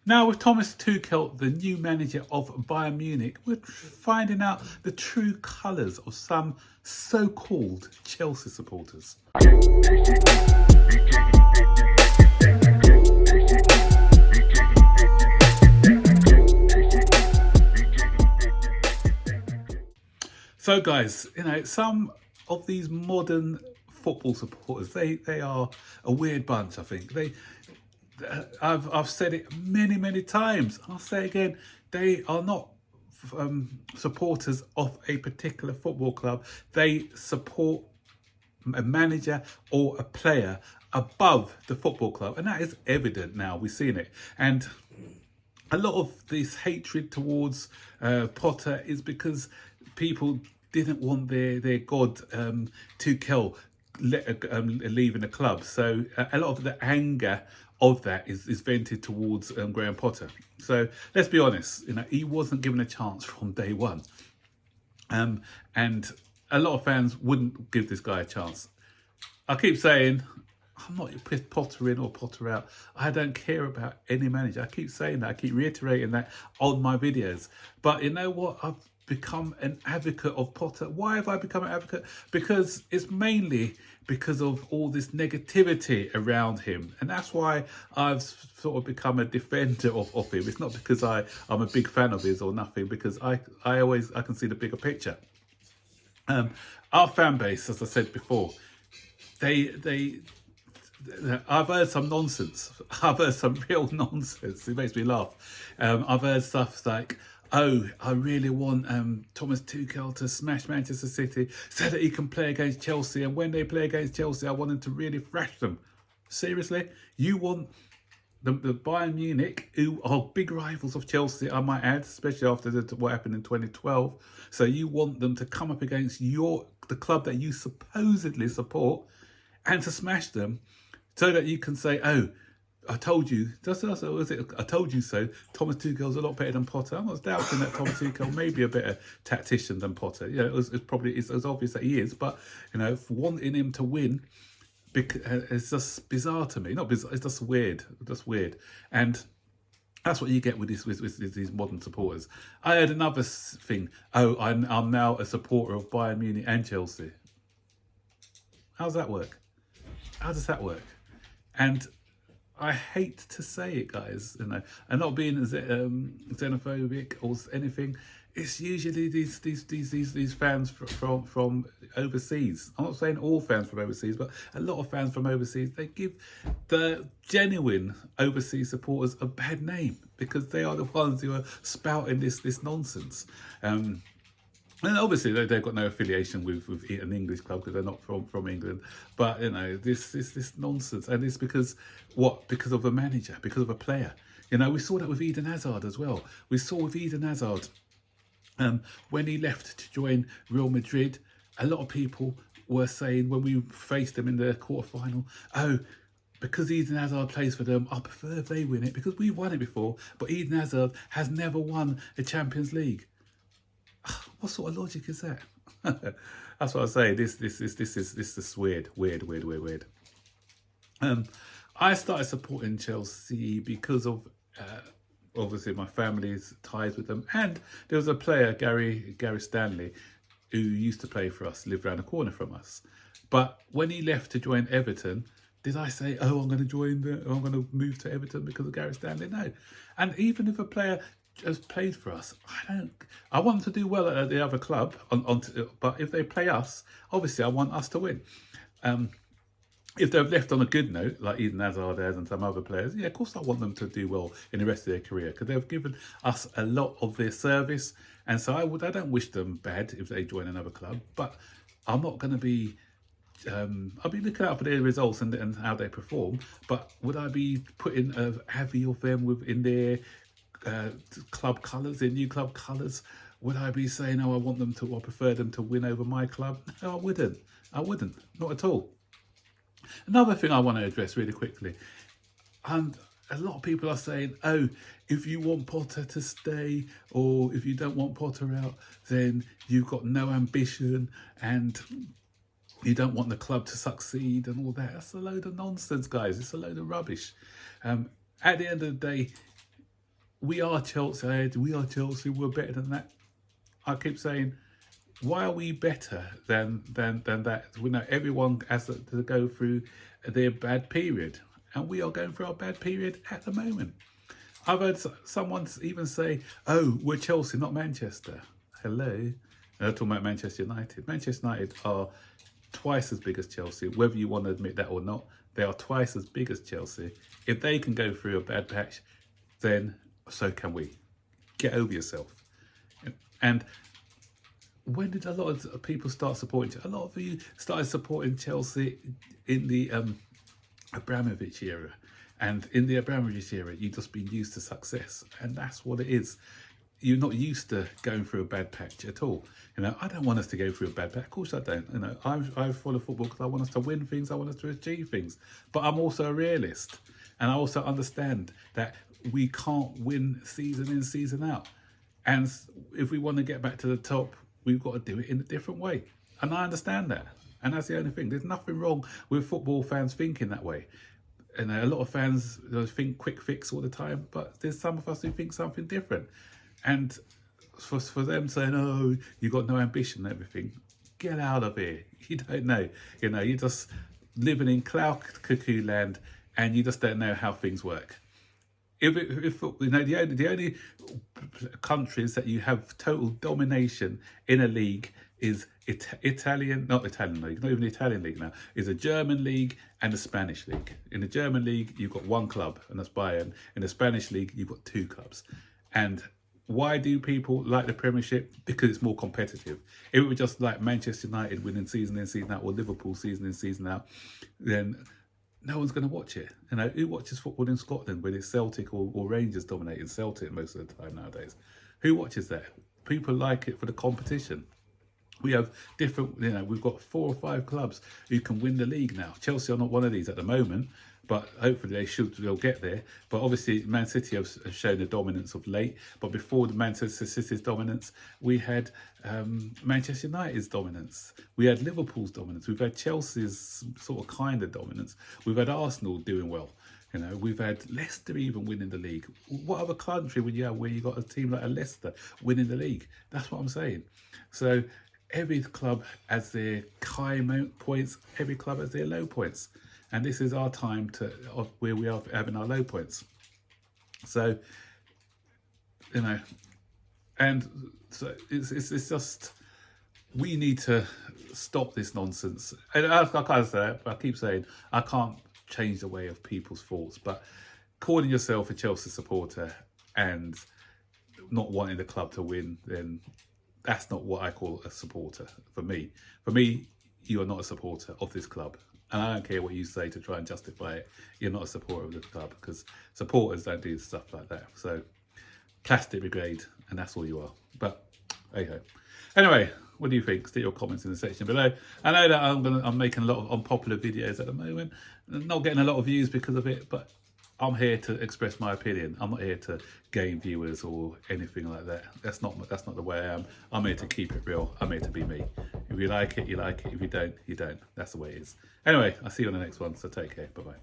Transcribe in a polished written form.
Now with Thomas Tuchel, the new manager of Bayern Munich, we're finding out the true colours of some so-called Chelsea supporters. So guys, some of these modern football supporters, they are a weird bunch, I think. I've said it many times. I'll say it again. They are not supporters of a particular football club. They support a manager or a player above the football club, and that is evident now. We've seen it, and a lot of this hatred towards Potter is because people didn't want their god Tuchel leaving the club. So a lot of the anger of that is vented towards Graham Potter. So let's be honest, he wasn't given a chance from day one, and a lot of fans wouldn't give this guy a chance. I keep saying, I'm not Potter in or Potter out. I don't care about any manager. I keep saying that. I keep reiterating that on my videos. But you know what? I've become an advocate of Potter. Why have I become an advocate? Because it's mainly because of all this negativity around him. And that's why I've sort of become a defender of him. It's not because I'm a big fan of his or nothing, because I can see the bigger picture. Our fan base, as I said before, I've heard some nonsense. I've heard some real nonsense. It makes me laugh. I've heard stuff like, oh, I really want Thomas Tuchel to smash Manchester City so that he can play against Chelsea. And when they play against Chelsea, I want him to really thrash them. Seriously? You want the Bayern Munich, who are big rivals of Chelsea, I might add, especially after what happened in 2012. So you want them to come up against the club that you supposedly support and to smash them, so that you can say, oh, I told you, I told you so. Thomas Tuchel's a lot better than Potter. I'm not doubting that Thomas Tuchel may be a better tactician than Potter. It's as obvious that he is, but wanting him to win, it's just bizarre to me. Not bizarre, it's just weird. And that's what you get with these modern supporters. I heard another thing. Oh, I'm now a supporter of Bayern Munich and Chelsea. How does that work? How does that work? And I hate to say it, guys, and not being xenophobic or anything. It's usually these fans from overseas. I'm not saying all fans from overseas, but a lot of fans from overseas, they give the genuine overseas supporters a bad name because they are the ones who are spouting this nonsense. And obviously they've got no affiliation with an English club because they're not from England. But this nonsense, and it's because of a manager, because of a player. We saw that with Eden Hazard as well. We saw with Eden Hazard when he left to join Real Madrid. A lot of people were saying when we faced them in the quarterfinal, oh, because Eden Hazard plays for them, I prefer if they win it because we've won it before. But Eden Hazard has never won a Champions League. What sort of logic is that? That's what I say. This is weird. I started supporting Chelsea because of obviously my family's ties with them, and there was a player, Gary Stanley, who used to play for us, lived around the corner from us. But when he left to join Everton, did I say, oh, I'm going to move to Everton because of Gary Stanley? No. And even if a player has played for us, I want them to do well at the other club, but if they play us, obviously I want us to win. If they've left on a good note, like Eden Hazard has and some other players, yeah, of course I want them to do well in the rest of their career because they've given us a lot of their service, and so I don't wish them bad if they join another club, but I'm not going to be I'll be looking out for their results and how they perform, but would I be putting a heavy of them within their club colours, their new club colours? Would I be saying, oh, I prefer them to win over my club? No, I wouldn't, not at all. Another thing I want to address really quickly, and a lot of people are saying, oh, if you want Potter to stay or if you don't want Potter out, then you've got no ambition and you don't want the club to succeed and all that. That's a load of nonsense, guys. It's a load of rubbish. At the end of the day, we are Chelsea, we're better than that. I keep saying, why are we better than that? We know everyone has to go through their bad period, and we are going through our bad period at the moment. I've heard someone even say, "Oh, we're Chelsea, not Manchester." Hello, and they're talking about Manchester United. Manchester United are twice as big as Chelsea, whether you want to admit that or not. They are twice as big as Chelsea. If they can go through a bad patch, then so can we. Get over yourself. And when did a lot of people start supporting? A lot of you started supporting Chelsea in the Abramovich era. And in the Abramovich era, you've just been used to success. And that's what it is. You're not used to going through a bad patch at all. I don't want us to go through a bad patch. Of course I don't. I follow football because I want us to win things. I want us to achieve things. But I'm also a realist. And I also understand that we can't win season in, season out. And if we want to get back to the top, we've got to do it in a different way. And I understand that. And that's the only thing. There's nothing wrong with football fans thinking that way. And a lot of fans think quick fix all the time, but there's some of us who think something different. And for them saying, "Oh, you got no ambition and everything," get out of here. You don't know. You're just living in cloud cuckoo land, and you just don't know how things work. The only countries that you have total domination in a league is not Italian league, not even the Italian league now, is a German league and a Spanish league. In the German league, you've got one club, and that's Bayern. In the Spanish league, you've got two clubs. And why do people like the Premiership? Because it's more competitive. If it were just like Manchester United winning season in, season out, or Liverpool season in, season out, then no one's going to watch it. Who watches football in Scotland when it's Celtic or Rangers dominating Celtic most of the time nowadays? Who watches that? People like it for the competition. We have different, we've got 4 or 5 clubs who can win the league now. Chelsea are not one of these at the moment, but hopefully they'll get there. But obviously Man City have shown the dominance of late. But before the Manchester City's dominance, we had Manchester United's dominance. We had Liverpool's dominance. We've had Chelsea's sort of kind of dominance. We've had Arsenal doing well. We've had Leicester even winning the league. What other country would you have where you got a team like a Leicester winning the league? That's what I'm saying. So every club has their high points. Every club has their low points. And this is our time where we are having our low points. So, and so it's just, we need to stop this nonsense. And I keep saying, I can't change the way of people's thoughts, but calling yourself a Chelsea supporter and not wanting the club to win, then that's not what I call a supporter for me. For me, you are not a supporter of this club. And I don't care what you say to try and justify it. You're not a supporter of the club, because supporters don't do stuff like that. So, plastic brigade, and that's all you are. But, hey ho. Anyway, what do you think? Stick your comments in the section below. I know that I'm making a lot of unpopular videos at the moment. Not getting a lot of views because of it, but I'm here to express my opinion. I'm not here to gain viewers or anything like that. That's not the way I am. I'm here to keep it real. I'm here to be me. If you like it, you like it. If you don't, you don't. That's the way it is. Anyway, I'll see you on the next one. So take care. Bye-bye.